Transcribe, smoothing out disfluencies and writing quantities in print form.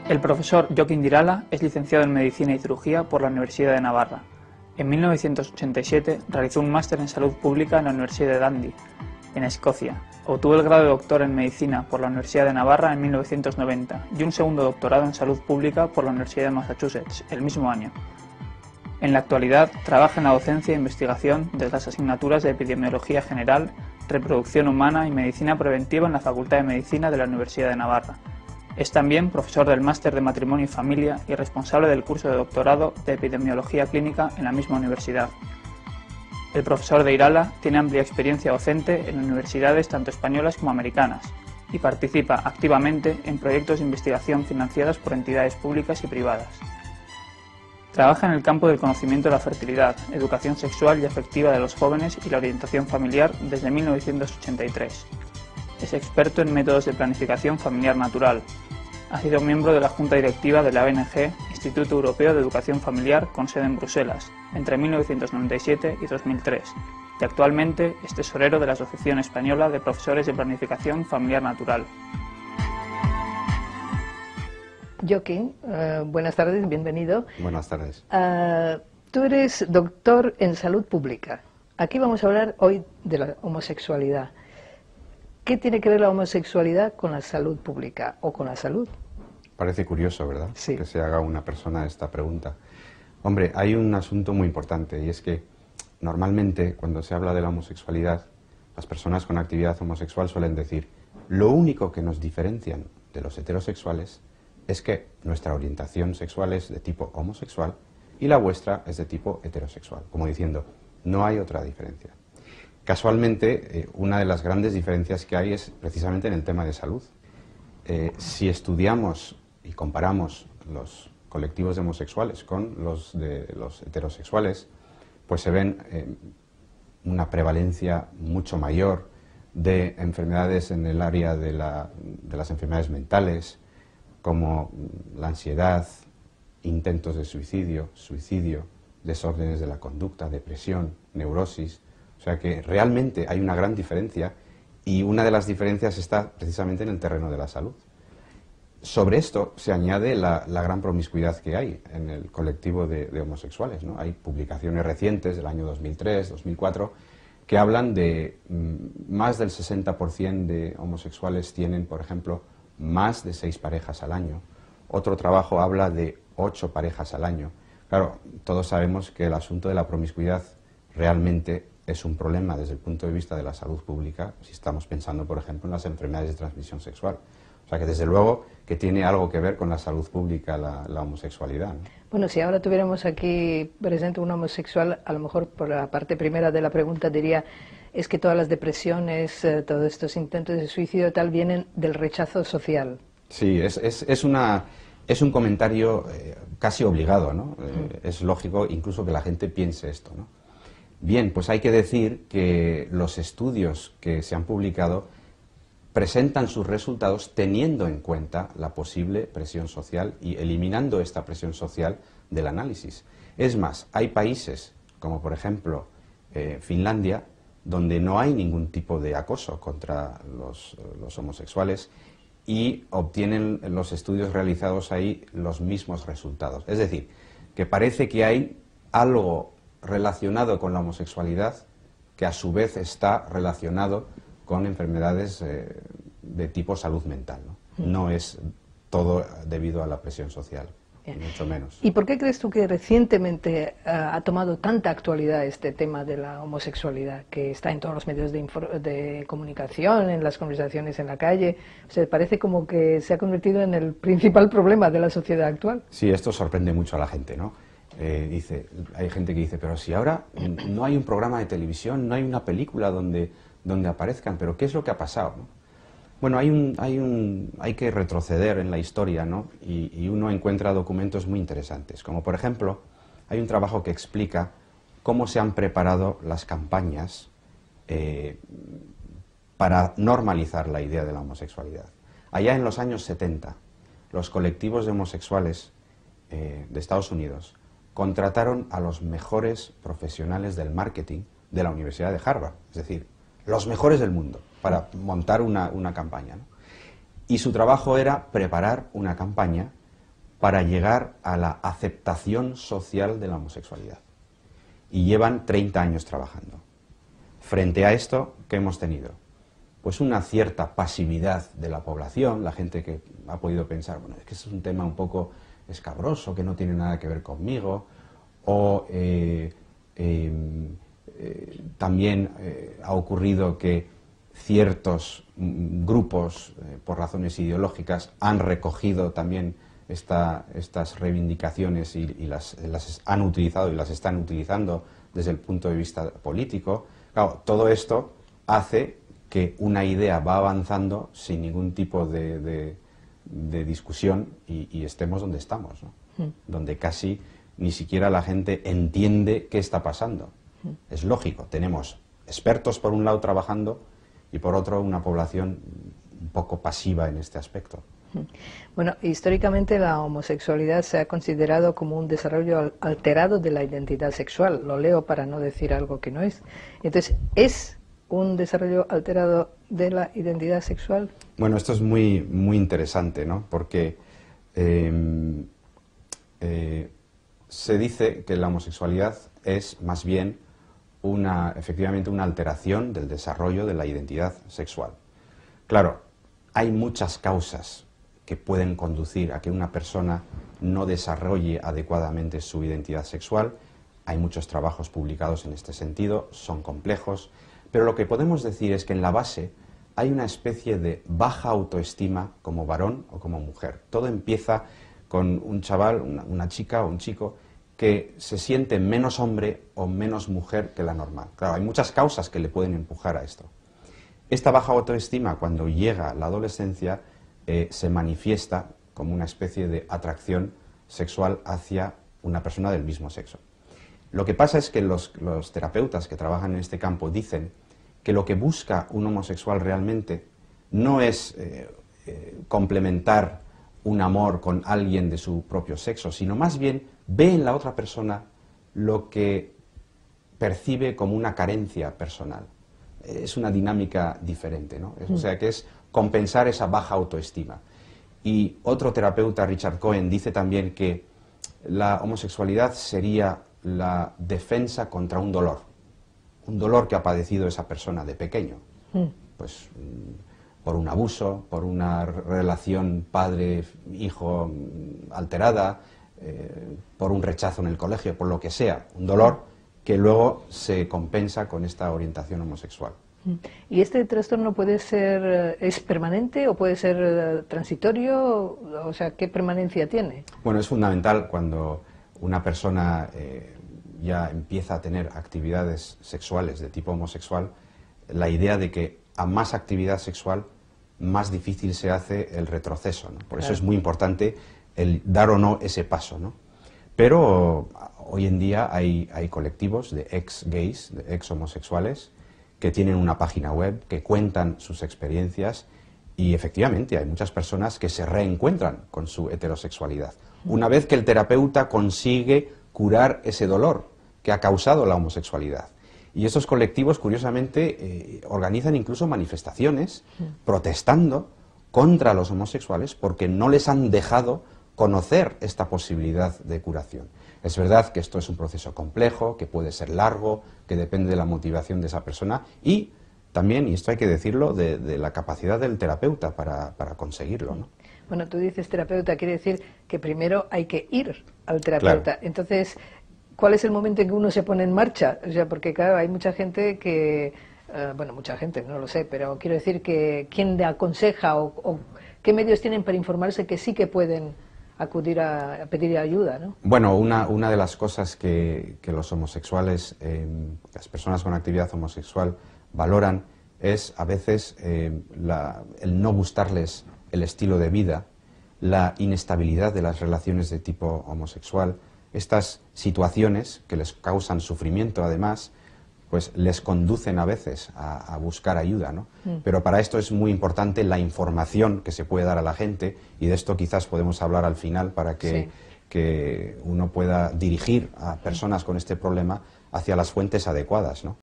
El profesor Joaquín Dirala es licenciado en Medicina y Cirugía por la Universidad de Navarra. En 1987 realizó un máster en Salud Pública en la Universidad de Dundee, en Escocia. Obtuvo el grado de doctor en Medicina por la Universidad de Navarra en 1990 y un segundo doctorado en Salud Pública por la Universidad de Massachusetts el mismo año. En la actualidad trabaja en la docencia e investigación de las asignaturas de Epidemiología General, Reproducción Humana y Medicina Preventiva en la Facultad de Medicina de la Universidad de Navarra. Es también profesor del Máster de Matrimonio y Familia y responsable del curso de doctorado de Epidemiología Clínica en la misma universidad. El profesor Dirala tiene amplia experiencia docente en universidades tanto españolas como americanas y participa activamente en proyectos de investigación financiados por entidades públicas y privadas. Trabaja en el campo del conocimiento de la fertilidad, educación sexual y afectiva de los jóvenes y la orientación familiar desde 1983. Es experto en métodos de planificación familiar natural. Ha sido miembro de la Junta Directiva de la ONG Instituto Europeo de Educación Familiar con sede en Bruselas entre 1997 y 2003 y actualmente es tesorero de la Asociación Española de Profesores de Planificación Familiar Natural. Joaquín, buenas tardes, bienvenido. Buenas tardes. Tú eres doctor en salud pública. Aquí vamos a hablar hoy de la homosexualidad. ¿Qué tiene que ver la homosexualidad con la salud pública o con la salud? Parece curioso, ¿verdad? Sí. Que se haga una persona esta pregunta. Hombre, hay un asunto muy importante y es que normalmente cuando se habla de la homosexualidad, las personas con actividad homosexual suelen decir lo único que nos diferencian de los heterosexuales es que nuestra orientación sexual es de tipo homosexual y la vuestra es de tipo heterosexual, como diciendo, no hay otra diferencia. Casualmente, una de las grandes diferencias que hay es precisamente en el tema de salud. Si estudiamos y comparamos los colectivos de homosexuales con los de los heterosexuales, pues se ven una prevalencia mucho mayor de enfermedades en el área de las enfermedades mentales, como la ansiedad, intentos de suicidio, desórdenes de la conducta, depresión, neurosis. O sea que realmente hay una gran diferencia y una de las diferencias está precisamente en el terreno de la salud. Sobre esto se añade la gran promiscuidad que hay en el colectivo de homosexuales, ¿no? Hay publicaciones recientes del año 2003, 2004, que hablan de más del 60% de homosexuales tienen, por ejemplo, más de 6 parejas al año. Otro trabajo habla de 8 parejas al año. Claro, todos sabemos que el asunto de la promiscuidad realmente es un problema desde el punto de vista de la salud pública, si estamos pensando, por ejemplo, en las enfermedades de transmisión sexual. O sea que desde luego que tiene algo que ver con la salud pública la homosexualidad, ¿no? Bueno, si ahora tuviéramos aquí presente un homosexual, a lo mejor por la parte primera de la pregunta diría es que todas las depresiones, todos estos intentos de suicidio y tal vienen del rechazo social. Sí, es un comentario casi obligado, ¿no? Es lógico incluso que la gente piense esto, ¿no? Bien, pues hay que decir que los estudios que se han publicado presentan sus resultados teniendo en cuenta la posible presión social y eliminando esta presión social del análisis. Es más, hay países, como por ejemplo Finlandia, donde no hay ningún tipo de acoso contra los homosexuales y obtienen los estudios realizados ahí los mismos resultados. Es decir, que parece que hay algo relacionado con la homosexualidad que a su vez está relacionado con enfermedades de tipo salud mental, ¿no? No es todo debido a la presión social, mucho menos. ¿Y por qué crees tú que recientemente ha tomado tanta actualidad este tema de la homosexualidad, que está en todos los medios de comunicación, en las conversaciones en la calle? O sea, parece como que se ha convertido en el principal problema de la sociedad actual. Sí, esto sorprende mucho a la gente, ¿no? Hay gente que dice, pero si ahora no hay un programa de televisión, no hay una película donde aparezcan, pero ¿qué es lo que ha pasado, ¿no? Bueno, hay que retroceder en la historia, ¿no? Y uno encuentra documentos muy interesantes, como por ejemplo, hay un trabajo que explica cómo se han preparado las campañas para normalizar la idea de la homosexualidad. Allá en los años 70, los colectivos de homosexuales de Estados Unidos contrataron a los mejores profesionales del marketing de la Universidad de Harvard, es decir, los mejores del mundo, para montar una campaña, ¿no? Y su trabajo era preparar una campaña para llegar a la aceptación social de la homosexualidad. Y llevan 30 años trabajando. Frente a esto, ¿qué hemos tenido? Pues una cierta pasividad de la población, la gente que ha podido pensar, bueno, es que es un tema un poco escabroso, que no tiene nada que ver conmigo, o también ha ocurrido que ciertos grupos, por razones ideológicas, han recogido también estas reivindicaciones y las han utilizado y las están utilizando desde el punto de vista político. Claro, todo esto hace que una idea va avanzando sin ningún tipo de discusión y estemos donde estamos, ¿no? Donde casi ni siquiera la gente entiende qué está pasando. Es lógico, tenemos expertos por un lado trabajando y por otro una población un poco pasiva en este aspecto. Bueno, históricamente la homosexualidad se ha considerado como un desarrollo alterado de la identidad sexual. Lo leo para no decir algo que no es. Entonces, ¿es un desarrollo alterado de la identidad sexual? Bueno, esto es muy interesante, ¿no? Porque se dice que la homosexualidad es más bien efectivamente una alteración del desarrollo de la identidad sexual. Claro, hay muchas causas que pueden conducir a que una persona no desarrolle adecuadamente su identidad sexual. Hay muchos trabajos publicados en este sentido, son complejos, pero lo que podemos decir es que en la base hay una especie de baja autoestima como varón o como mujer. Todo empieza con un chaval, una chica o un chico que se siente menos hombre o menos mujer que la normal. Claro, hay muchas causas que le pueden empujar a esto. Esta baja autoestima, cuando llega a la adolescencia, se manifiesta como una especie de atracción sexual hacia una persona del mismo sexo. Lo que pasa es que los terapeutas que trabajan en este campo dicen que lo que busca un homosexual realmente no es complementar un amor con alguien de su propio sexo, sino más bien ve en la otra persona lo que percibe como una carencia personal. Es una dinámica diferente, ¿no? O sea, que es compensar esa baja autoestima. Y otro terapeuta, Richard Cohen, dice también que la homosexualidad sería la defensa contra un dolor que ha padecido esa persona de pequeño, pues por un abuso, por una relación padre-hijo alterada, por un rechazo en el colegio, por lo que sea, un dolor que luego se compensa con esta orientación homosexual. ¿Y este trastorno puede ser, es permanente o puede ser transitorio? O sea, ¿qué permanencia tiene? Bueno, es fundamental cuando una persona ya empieza a tener actividades sexuales de tipo homosexual, la idea de que a más actividad sexual, más difícil se hace el retroceso, ¿no? Por eso es muy importante el dar o no ese paso, ¿no? Pero hoy en día hay colectivos de ex-gays, de ex-homosexuales, que tienen una página web, que cuentan sus experiencias y efectivamente hay muchas personas que se reencuentran con su heterosexualidad. Una vez que el terapeuta consigue curar ese dolor que ha causado la homosexualidad. Y estos colectivos, curiosamente, organizan incluso manifestaciones protestando contra los homosexuales porque no les han dejado conocer esta posibilidad de curación. Es verdad que esto es un proceso complejo, que puede ser largo, que depende de la motivación de esa persona y también, y esto hay que decirlo, de la capacidad del terapeuta para conseguirlo, ¿no? Bueno, tú dices terapeuta, quiere decir que primero hay que ir al terapeuta. Claro. Entonces, ¿cuál es el momento en que uno se pone en marcha? O sea, porque claro, hay mucha gente que, bueno, mucha gente, no lo sé, pero quiero decir que quién le aconseja o qué medios tienen para informarse que sí que pueden acudir a pedir ayuda, ¿no? Bueno, una de las cosas que los homosexuales, las personas con actividad homosexual valoran es a veces el no gustarles el estilo de vida, la inestabilidad de las relaciones de tipo homosexual. Estas situaciones que les causan sufrimiento, además, pues les conducen a veces a buscar ayuda, ¿no? Pero para esto es muy importante la información que se puede dar a la gente, y de esto quizás podemos hablar al final para que uno pueda dirigir a personas con este problema hacia las fuentes adecuadas, ¿no?